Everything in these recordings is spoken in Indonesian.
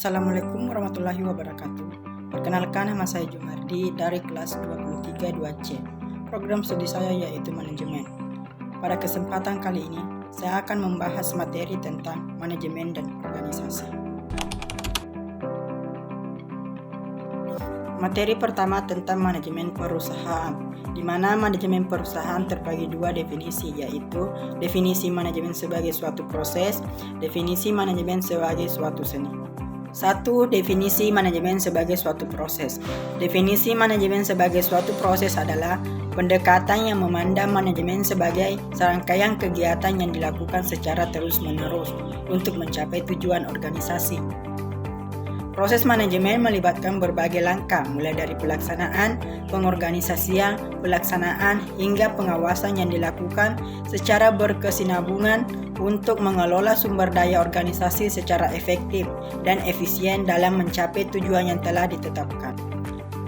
Assalamualaikum warahmatullahi wabarakatuh. Perkenalkan, nama saya Jumardi dari kelas 23 2C. Program studi saya yaitu manajemen. Pada kesempatan kali ini, saya akan membahas materi tentang manajemen dan organisasi. Materi pertama tentang manajemen perusahaan, di mana manajemen perusahaan terbagi dua definisi, yaitu definisi manajemen sebagai suatu proses, definisi manajemen sebagai suatu seni. 1. Definisi manajemen sebagai suatu proses. Definisi manajemen sebagai suatu proses adalah pendekatan yang memandang manajemen sebagai serangkaian kegiatan yang dilakukan secara terus-menerus untuk mencapai tujuan organisasi. Proses manajemen melibatkan berbagai langkah, mulai dari pelaksanaan, pengorganisasian, pelaksanaan, hingga pengawasan yang dilakukan secara berkesinambungan untuk mengelola sumber daya organisasi secara efektif dan efisien dalam mencapai tujuan yang telah ditetapkan.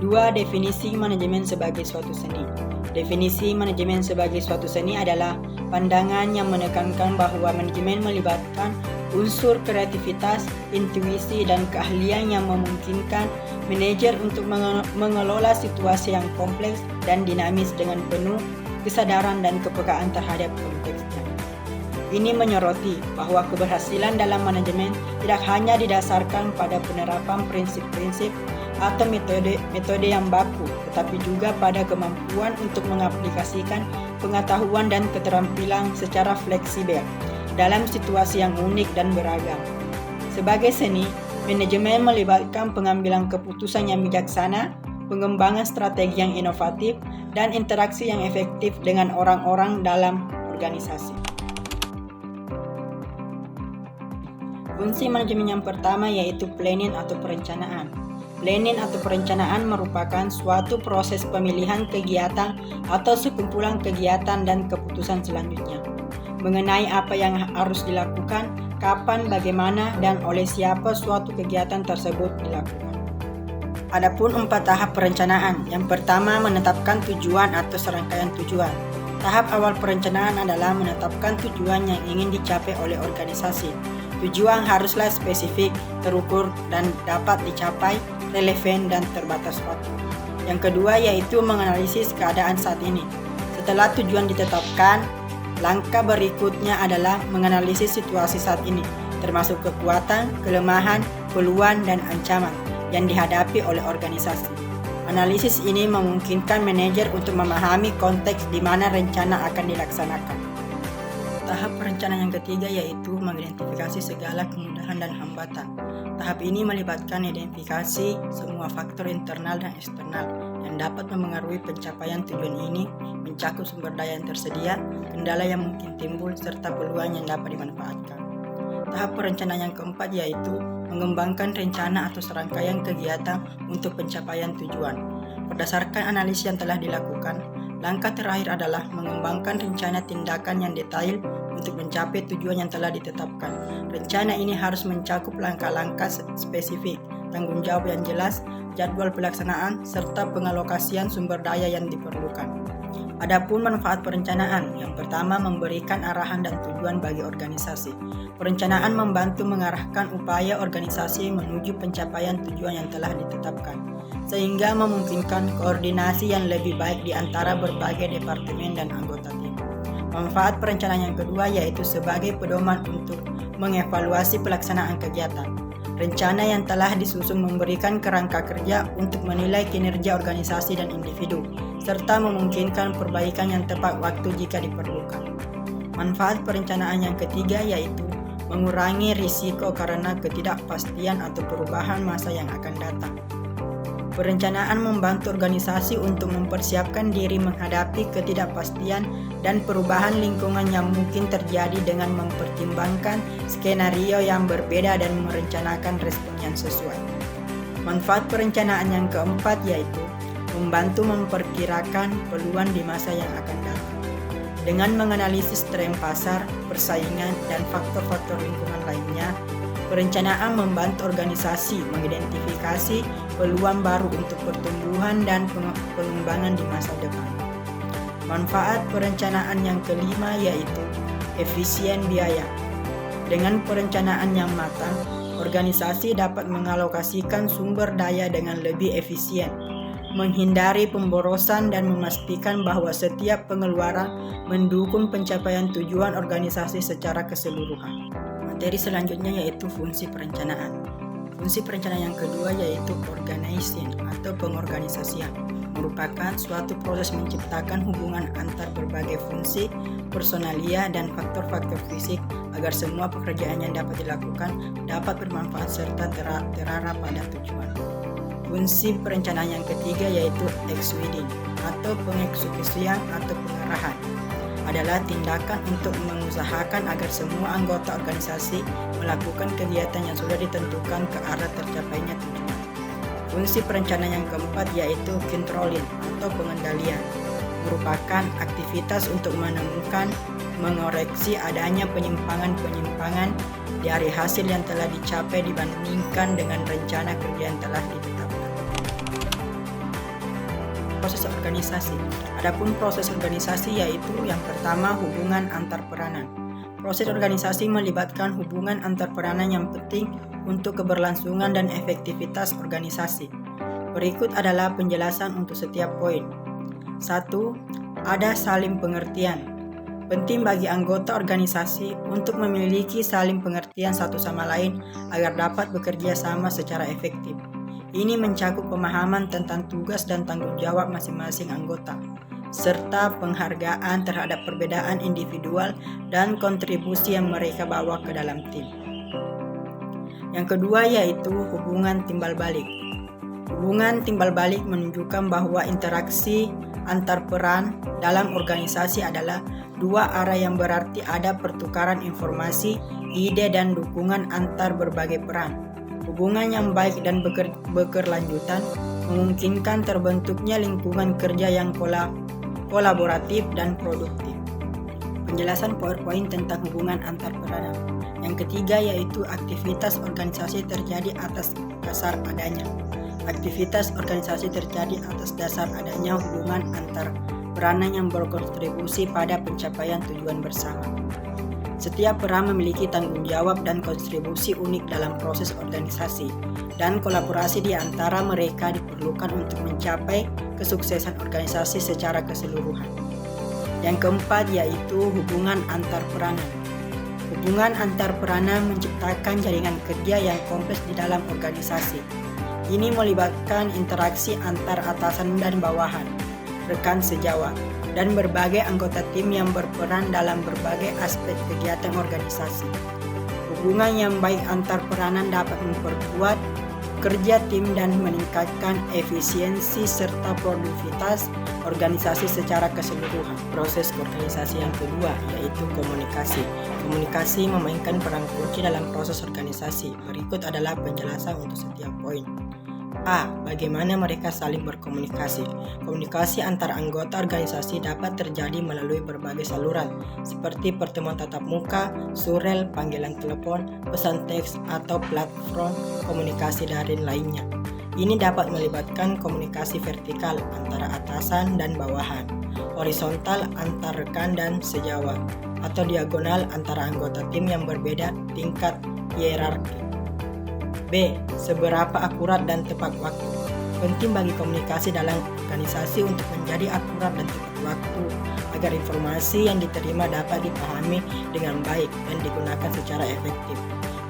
2. Definisi manajemen sebagai suatu seni. Definisi manajemen sebagai suatu seni adalah pandangan yang menekankan bahwa manajemen melibatkan unsur kreativitas, intuisi, dan keahlian yang memungkinkan manajer untuk mengelola situasi yang kompleks dan dinamis dengan penuh kesadaran dan kepekaan terhadap konteksnya. Ini menyoroti bahwa keberhasilan dalam manajemen tidak hanya didasarkan pada penerapan prinsip-prinsip atau metode yang baku, tetapi juga pada kemampuan untuk mengaplikasikan pengetahuan dan keterampilan secara fleksibel dalam situasi yang unik dan beragam. Sebagai seni, manajemen melibatkan pengambilan keputusan yang bijaksana, pengembangan strategi yang inovatif, dan interaksi yang efektif dengan orang-orang dalam organisasi. Fungsi manajemen yang pertama yaitu planning atau perencanaan. Planning atau perencanaan merupakan suatu proses pemilihan kegiatan atau sekumpulan kegiatan dan keputusan selanjutnya mengenai apa yang harus dilakukan, kapan, bagaimana, dan oleh siapa suatu kegiatan tersebut dilakukan. Adapun 4 tahap perencanaan. Yang pertama, menetapkan tujuan atau serangkaian tujuan. Tahap awal perencanaan adalah menetapkan tujuan yang ingin dicapai oleh organisasi. Tujuan haruslah spesifik, terukur, dan dapat dicapai, relevan, dan terbatas waktu. Yang kedua yaitu menganalisis keadaan saat ini. Setelah tujuan ditetapkan, langkah berikutnya adalah menganalisis situasi saat ini, termasuk kekuatan, kelemahan, peluang, dan ancaman yang dihadapi oleh organisasi. Analisis ini memungkinkan manajer untuk memahami konteks di mana rencana akan dilaksanakan. Tahap perencanaan yang ketiga yaitu mengidentifikasi segala kemudahan dan hambatan. Tahap ini melibatkan identifikasi semua faktor internal dan eksternal yang dapat memengaruhi pencapaian tujuan ini, mencakup sumber daya yang tersedia, kendala yang mungkin timbul, serta peluang yang dapat dimanfaatkan. Tahap perencanaan yang keempat yaitu mengembangkan rencana atau serangkaian kegiatan untuk pencapaian tujuan. Berdasarkan analisis yang telah dilakukan, langkah terakhir adalah mengembangkan rencana tindakan yang detail untuk mencapai tujuan yang telah ditetapkan. Rencana ini harus mencakup langkah-langkah spesifik, tanggung jawab yang jelas, jadwal pelaksanaan, serta pengalokasian sumber daya yang diperlukan. Adapun manfaat perencanaan, yang pertama memberikan arahan dan tujuan bagi organisasi. Perencanaan membantu mengarahkan upaya organisasi menuju pencapaian tujuan yang telah ditetapkan, sehingga memungkinkan koordinasi yang lebih baik di antara berbagai departemen dan anggota tim. Manfaat perencanaan yang kedua yaitu sebagai pedoman untuk mengevaluasi pelaksanaan kegiatan. Rencana yang telah disusun memberikan kerangka kerja untuk menilai kinerja organisasi dan individu, serta memungkinkan perbaikan yang tepat waktu jika diperlukan. Manfaat perencanaan yang ketiga yaitu mengurangi risiko karena ketidakpastian atau perubahan masa yang akan datang. Perencanaan membantu organisasi untuk mempersiapkan diri menghadapi ketidakpastian dan perubahan lingkungan yang mungkin terjadi dengan mempertimbangkan skenario yang berbeda dan merencanakan respon yang sesuai. Manfaat perencanaan yang keempat yaitu membantu memperkirakan peluang di masa yang akan datang. Dengan menganalisis tren pasar, persaingan, dan faktor-faktor lingkungan lainnya, perencanaan membantu organisasi mengidentifikasi peluang baru untuk pertumbuhan dan pengembangan di masa depan. Manfaat perencanaan yang kelima yaitu efisien biaya. Dengan perencanaan yang matang, organisasi dapat mengalokasikan sumber daya dengan lebih efisien, menghindari pemborosan dan memastikan bahwa setiap pengeluaran mendukung pencapaian tujuan organisasi secara keseluruhan. Materi selanjutnya yaitu fungsi perencanaan. Fungsi perencanaan yang kedua yaitu organizing atau pengorganisasian, merupakan suatu proses menciptakan hubungan antar berbagai fungsi, personalia, dan faktor-faktor fisik agar semua pekerjaan yang dapat dilakukan dapat bermanfaat serta terarah pada tujuan. Fungsi perencanaan yang ketiga yaitu executing atau pengeksekusian atau pengarahan, adalah tindakan untuk mengusahakan agar semua anggota organisasi melakukan kegiatan yang sudah ditentukan ke arah tercapainya tujuan. Fungsi perencanaan yang keempat yaitu controlling atau pengendalian, merupakan aktivitas untuk menemukan, mengoreksi adanya penyimpangan-penyimpangan dari hasil yang telah dicapai dibandingkan dengan rencana kerja yang telah ditetapkan. Proses organisasi. Adapun proses organisasi yaitu yang pertama hubungan antar peranan. Proses organisasi melibatkan hubungan antar peranan yang penting untuk keberlangsungan dan efektivitas organisasi. Berikut adalah penjelasan untuk setiap poin. 1. Ada saling pengertian. Penting bagi anggota organisasi untuk memiliki saling pengertian satu sama lain agar dapat bekerja sama secara efektif. Ini mencakup pemahaman tentang tugas dan tanggung jawab masing-masing anggota, serta penghargaan terhadap perbedaan individual dan kontribusi yang mereka bawa ke dalam tim. Yang kedua yaitu hubungan timbal balik. Hubungan timbal balik menunjukkan bahwa interaksi antar peran dalam organisasi adalah dua arah yang berarti ada pertukaran informasi, ide, dan dukungan antar berbagai peran. Hubungan yang baik dan berkelanjutan memungkinkan terbentuknya lingkungan kerja yang kolaboratif dan produktif. Penjelasan PowerPoint tentang hubungan antar peranan. Yang ketiga yaitu aktivitas organisasi terjadi atas dasar adanya. Aktivitas organisasi terjadi atas dasar adanya hubungan antar peranan yang berkontribusi pada pencapaian tujuan bersama. Setiap peran memiliki tanggung jawab dan kontribusi unik dalam proses organisasi, dan kolaborasi di antara mereka diperlukan untuk mencapai kesuksesan organisasi secara keseluruhan. Yang keempat yaitu hubungan antar peranan. Hubungan antar peranan menciptakan jaringan kerja yang kompleks di dalam organisasi. Ini melibatkan interaksi antar atasan dan bawahan, rekan sejawat, dan berbagai anggota tim yang berperan dalam berbagai aspek kegiatan organisasi. Hubungan yang baik antar peranan dapat memperkuat kerja tim dan meningkatkan efisiensi serta produktivitas organisasi secara keseluruhan. Proses organisasi yang kedua yaitu komunikasi. Komunikasi memainkan peran kunci dalam proses organisasi. Berikut adalah penjelasan untuk setiap poin. A. Bagaimana mereka saling berkomunikasi. Komunikasi antar anggota organisasi dapat terjadi melalui berbagai saluran, seperti pertemuan tatap muka, surel, panggilan telepon, pesan teks, atau platform komunikasi daring lainnya. Ini dapat melibatkan komunikasi vertikal antara atasan dan bawahan, horizontal antar rekan dan sejawat, atau diagonal antara anggota tim yang berbeda tingkat hierarki. B. Seberapa akurat dan tepat waktu. Penting bagi komunikasi dalam organisasi untuk menjadi akurat dan tepat waktu agar informasi yang diterima dapat dipahami dengan baik dan digunakan secara efektif.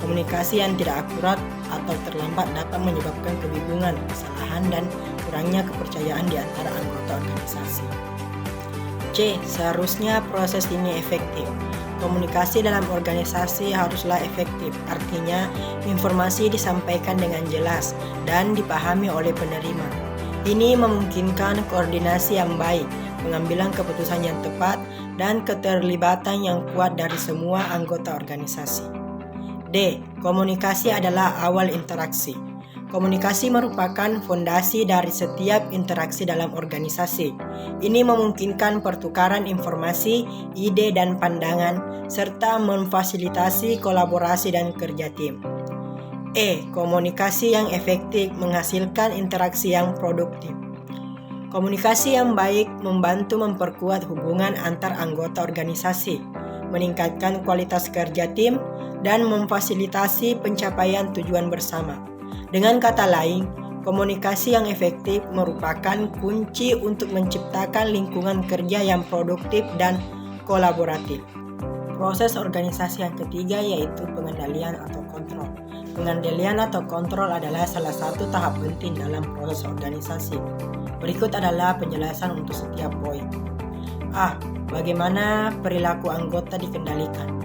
Komunikasi yang tidak akurat atau terlambat dapat menyebabkan kebingungan, kesalahan, dan kurangnya kepercayaan di antara anggota organisasi. C. Seharusnya proses ini efektif. Komunikasi dalam organisasi haruslah efektif, artinya informasi disampaikan dengan jelas dan dipahami oleh penerima. Ini memungkinkan koordinasi yang baik, pengambilan keputusan yang tepat, dan keterlibatan yang kuat dari semua anggota organisasi. D. Komunikasi adalah awal interaksi. Komunikasi merupakan fondasi dari setiap interaksi dalam organisasi. Ini memungkinkan pertukaran informasi, ide, dan pandangan, serta memfasilitasi kolaborasi dan kerja tim. E. Komunikasi yang efektif menghasilkan interaksi yang produktif. Komunikasi yang baik membantu memperkuat hubungan antar anggota organisasi, meningkatkan kualitas kerja tim, dan memfasilitasi pencapaian tujuan bersama. Dengan kata lain, komunikasi yang efektif merupakan kunci untuk menciptakan lingkungan kerja yang produktif dan kolaboratif. Proses organisasi yang ketiga yaitu pengendalian atau kontrol. Pengendalian atau kontrol adalah salah satu tahap penting dalam proses organisasi. Berikut adalah penjelasan untuk setiap poin. A. Bagaimana perilaku anggota dikendalikan?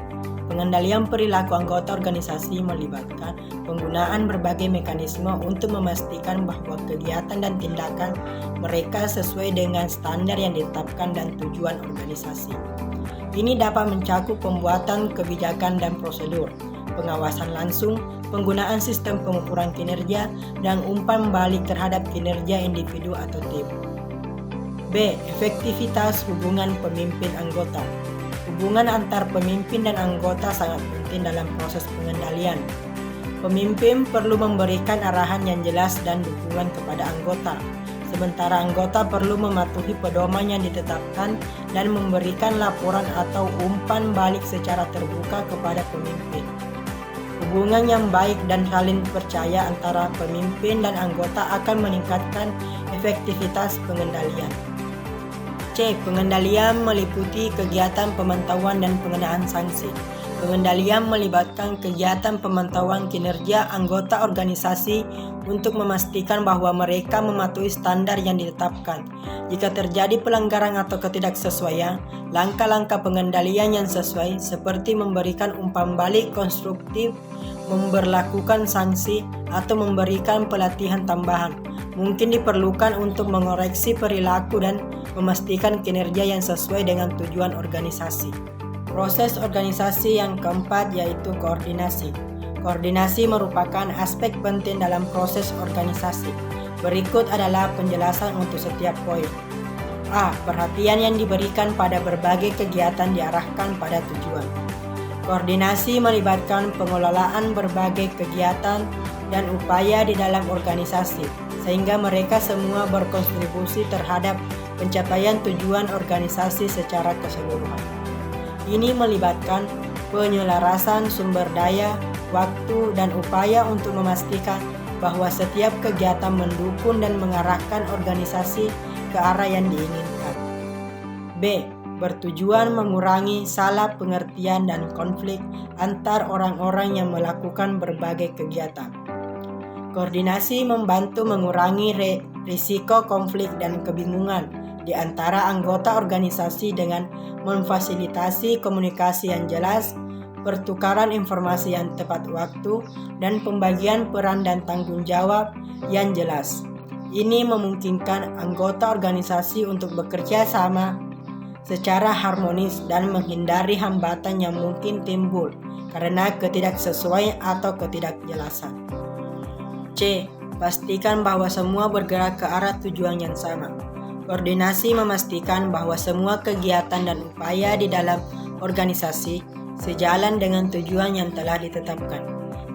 Pengendalian perilaku anggota organisasi melibatkan penggunaan berbagai mekanisme untuk memastikan bahwa kegiatan dan tindakan mereka sesuai dengan standar yang ditetapkan dan tujuan organisasi. Ini dapat mencakup pembuatan kebijakan dan prosedur, pengawasan langsung, penggunaan sistem pengukuran kinerja, dan umpan balik terhadap kinerja individu atau tim. B. Efektivitas hubungan pemimpin anggota. Hubungan antar pemimpin dan anggota sangat penting dalam proses pengendalian. Pemimpin perlu memberikan arahan yang jelas dan dukungan kepada anggota, sementara anggota perlu mematuhi pedoman yang ditetapkan dan memberikan laporan atau umpan balik secara terbuka kepada pemimpin. Hubungan yang baik dan saling percaya antara pemimpin dan anggota akan meningkatkan efektivitas pengendalian. C. Pengendalian meliputi kegiatan pemantauan dan pengenaan sanksi. Pengendalian melibatkan kegiatan pemantauan kinerja anggota organisasi untuk memastikan bahwa mereka mematuhi standar yang ditetapkan. Jika terjadi pelanggaran atau ketidaksesuaian, langkah-langkah pengendalian yang sesuai seperti memberikan umpan balik konstruktif, memberlakukan sanksi, atau memberikan pelatihan tambahan mungkin diperlukan untuk mengoreksi perilaku dan memastikan kinerja yang sesuai dengan tujuan organisasi. Proses organisasi yang keempat yaitu koordinasi. Koordinasi merupakan aspek penting dalam proses organisasi. Berikut adalah penjelasan untuk setiap poin. A. Perhatian yang diberikan pada berbagai kegiatan diarahkan pada tujuan. Koordinasi melibatkan pengelolaan berbagai kegiatan dan upaya di dalam organisasi, sehingga mereka semua berkontribusi terhadap pencapaian tujuan organisasi secara keseluruhan. Ini melibatkan penyelarasan sumber daya, waktu, dan upaya untuk memastikan bahwa setiap kegiatan mendukung dan mengarahkan organisasi ke arah yang diinginkan. B. Bertujuan mengurangi salah pengertian dan konflik antar orang-orang yang melakukan berbagai kegiatan. Koordinasi membantu mengurangi risiko konflik dan kebingungan di antara anggota organisasi dengan memfasilitasi komunikasi yang jelas, pertukaran informasi yang tepat waktu, dan pembagian peran dan tanggung jawab yang jelas. Ini memungkinkan anggota organisasi untuk bekerja sama secara harmonis dan menghindari hambatan yang mungkin timbul karena ketidaksesuaian atau ketidakjelasan. C. Pastikan bahwa semua bergerak ke arah tujuan yang sama. Koordinasi memastikan bahwa semua kegiatan dan upaya di dalam organisasi sejalan dengan tujuan yang telah ditetapkan.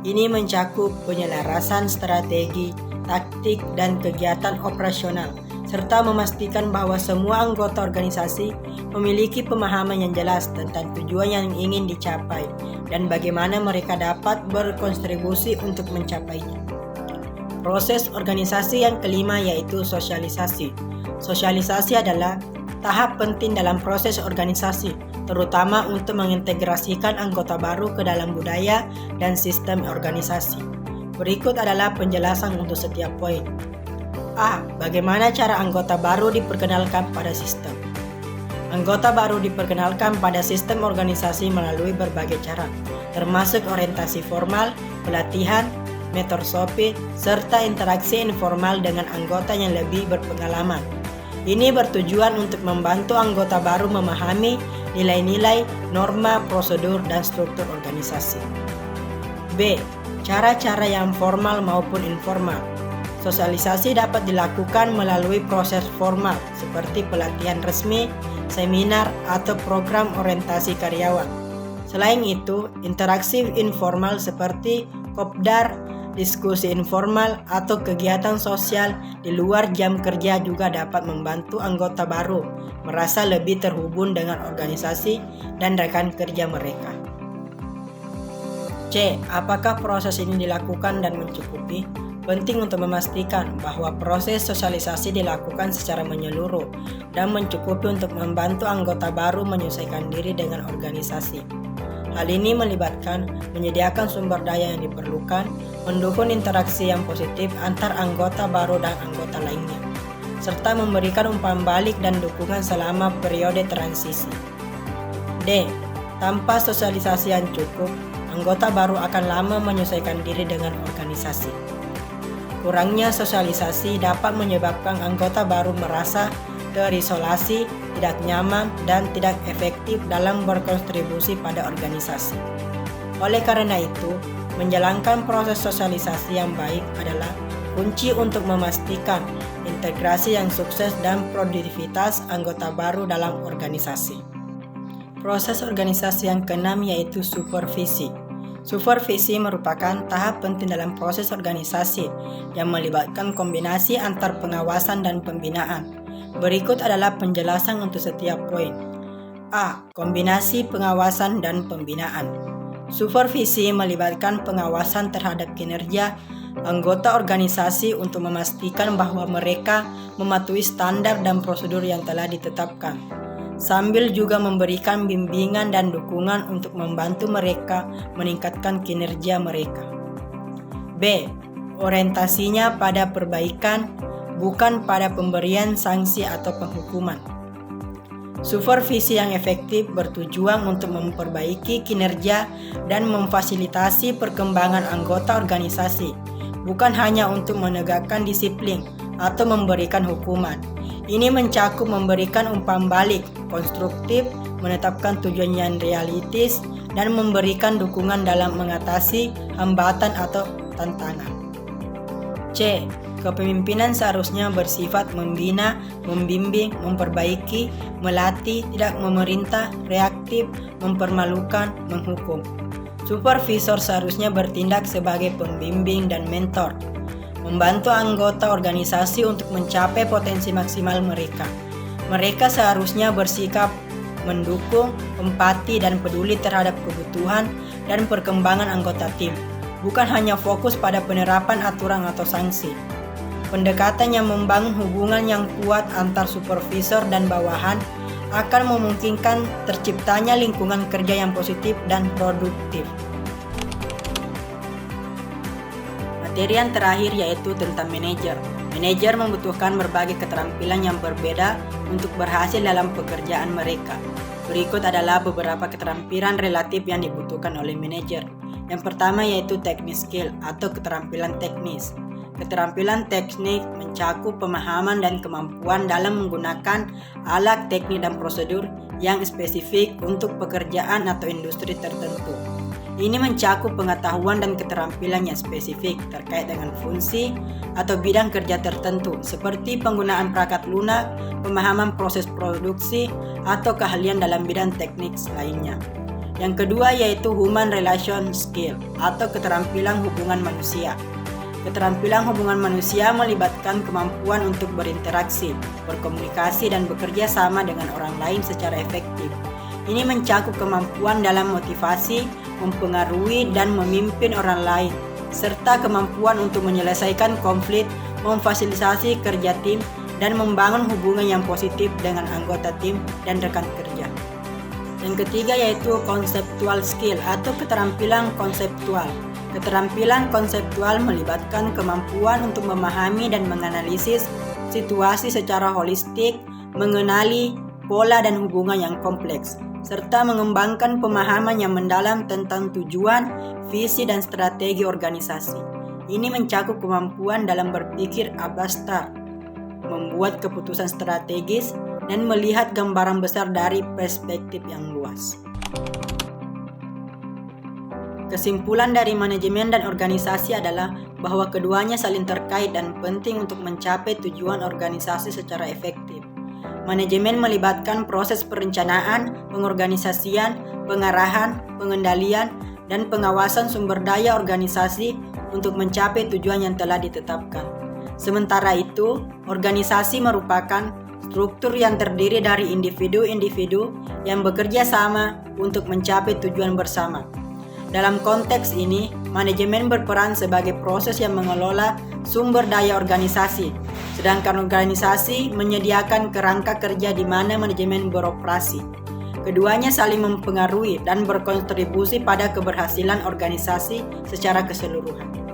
Ini mencakup penyelarasan strategi, taktik, dan kegiatan operasional, serta memastikan bahwa semua anggota organisasi memiliki pemahaman yang jelas tentang tujuan yang ingin dicapai dan bagaimana mereka dapat berkontribusi untuk mencapainya. Proses organisasi yang kelima yaitu sosialisasi. Sosialisasi adalah tahap penting dalam proses organisasi, terutama untuk mengintegrasikan anggota baru ke dalam budaya dan sistem organisasi. Berikut adalah penjelasan untuk setiap poin. A. Bagaimana cara anggota baru diperkenalkan pada sistem? Anggota baru diperkenalkan pada sistem organisasi melalui berbagai cara, termasuk orientasi formal, pelatihan, mentorship, serta interaksi informal dengan anggota yang lebih berpengalaman. Ini bertujuan untuk membantu anggota baru memahami nilai-nilai, norma, prosedur, dan struktur organisasi. B. Cara-cara yang formal maupun informal. Sosialisasi dapat dilakukan melalui proses formal seperti pelatihan resmi, seminar, atau program orientasi karyawan. Selain itu, interaksi informal seperti kopdar, diskusi informal, atau kegiatan sosial di luar jam kerja juga dapat membantu anggota baru merasa lebih terhubung dengan organisasi dan rekan kerja mereka. C. Apakah proses ini dilakukan dan mencukupi? Penting untuk memastikan bahwa proses sosialisasi dilakukan secara menyeluruh dan mencukupi untuk membantu anggota baru menyesuaikan diri dengan organisasi. Hal ini melibatkan menyediakan sumber daya yang diperlukan, mendukung interaksi yang positif antar anggota baru dan anggota lainnya, serta memberikan umpan balik dan dukungan selama periode transisi. D. Tanpa sosialisasi yang cukup, anggota baru akan lama menyesuaikan diri dengan organisasi. Kurangnya sosialisasi dapat menyebabkan anggota baru merasa terisolasi, tidak nyaman, dan tidak efektif dalam berkontribusi pada organisasi. Oleh karena itu, menjalankan proses sosialisasi yang baik adalah kunci untuk memastikan integrasi yang sukses dan produktivitas anggota baru dalam organisasi. Proses organisasi yang keenam yaitu supervisi. Supervisi merupakan tahap penting dalam proses organisasi yang melibatkan kombinasi antar pengawasan dan pembinaan. Berikut adalah penjelasan untuk setiap poin. A. Kombinasi pengawasan dan pembinaan. Supervisi melibatkan pengawasan terhadap kinerja anggota organisasi untuk memastikan bahwa mereka mematuhi standar dan prosedur yang telah ditetapkan, sambil juga memberikan bimbingan dan dukungan untuk membantu mereka meningkatkan kinerja mereka. B. Orientasinya pada perbaikan, bukan pada pemberian sanksi atau penghukuman. Supervisi yang efektif bertujuan untuk memperbaiki kinerja dan memfasilitasi perkembangan anggota organisasi, bukan hanya untuk menegakkan disiplin atau memberikan hukuman. Ini mencakup memberikan umpan balik konstruktif, menetapkan tujuan yang realistis, dan memberikan dukungan dalam mengatasi hambatan atau tantangan. C. Kepemimpinan seharusnya bersifat membina, membimbing, memperbaiki, melatih, tidak memerintah, reaktif, mempermalukan, menghukum. Supervisor seharusnya bertindak sebagai pembimbing dan mentor, membantu anggota organisasi untuk mencapai potensi maksimal mereka. Mereka seharusnya bersikap mendukung, empati, dan peduli terhadap kebutuhan dan perkembangan anggota tim, bukan hanya fokus pada penerapan aturan atau sanksi. Pendekatan yang membangun hubungan yang kuat antar supervisor dan bawahan akan memungkinkan terciptanya lingkungan kerja yang positif dan produktif. Materi yang terakhir yaitu tentang manajer. Manajer membutuhkan berbagai keterampilan yang berbeda untuk berhasil dalam pekerjaan mereka. Berikut adalah beberapa keterampilan relatif yang dibutuhkan oleh manajer. Yang pertama yaitu technical skill atau keterampilan teknis. Keterampilan teknik mencakup pemahaman dan kemampuan dalam menggunakan alat teknik dan prosedur yang spesifik untuk pekerjaan atau industri tertentu. Ini mencakup pengetahuan dan keterampilan yang spesifik terkait dengan fungsi atau bidang kerja tertentu, seperti penggunaan perangkat lunak, pemahaman proses produksi, atau keahlian dalam bidang teknik lainnya. Yang kedua yaitu human relation skill atau keterampilan hubungan manusia. Keterampilan hubungan manusia melibatkan kemampuan untuk berinteraksi, berkomunikasi, dan bekerja sama dengan orang lain secara efektif. Ini mencakup kemampuan dalam motivasi, mempengaruhi, dan memimpin orang lain, serta kemampuan untuk menyelesaikan konflik, memfasilitasi kerja tim, dan membangun hubungan yang positif dengan anggota tim dan rekan kerja. Yang ketiga yaitu conceptual skill atau keterampilan konseptual. Keterampilan konseptual melibatkan kemampuan untuk memahami dan menganalisis situasi secara holistik, mengenali pola dan hubungan yang kompleks, serta mengembangkan pemahaman yang mendalam tentang tujuan, visi, dan strategi organisasi. Ini mencakup kemampuan dalam berpikir abstrak, membuat keputusan strategis, dan melihat gambaran besar dari perspektif yang luas. Kesimpulan dari manajemen dan organisasi adalah bahwa keduanya saling terkait dan penting untuk mencapai tujuan organisasi secara efektif. Manajemen melibatkan proses perencanaan, pengorganisasian, pengarahan, pengendalian, dan pengawasan sumber daya organisasi untuk mencapai tujuan yang telah ditetapkan. Sementara itu, organisasi merupakan struktur yang terdiri dari individu-individu yang bekerja sama untuk mencapai tujuan bersama. Dalam konteks ini, manajemen berperan sebagai proses yang mengelola sumber daya organisasi, sedangkan organisasi menyediakan kerangka kerja di mana manajemen beroperasi. Keduanya saling mempengaruhi dan berkontribusi pada keberhasilan organisasi secara keseluruhan.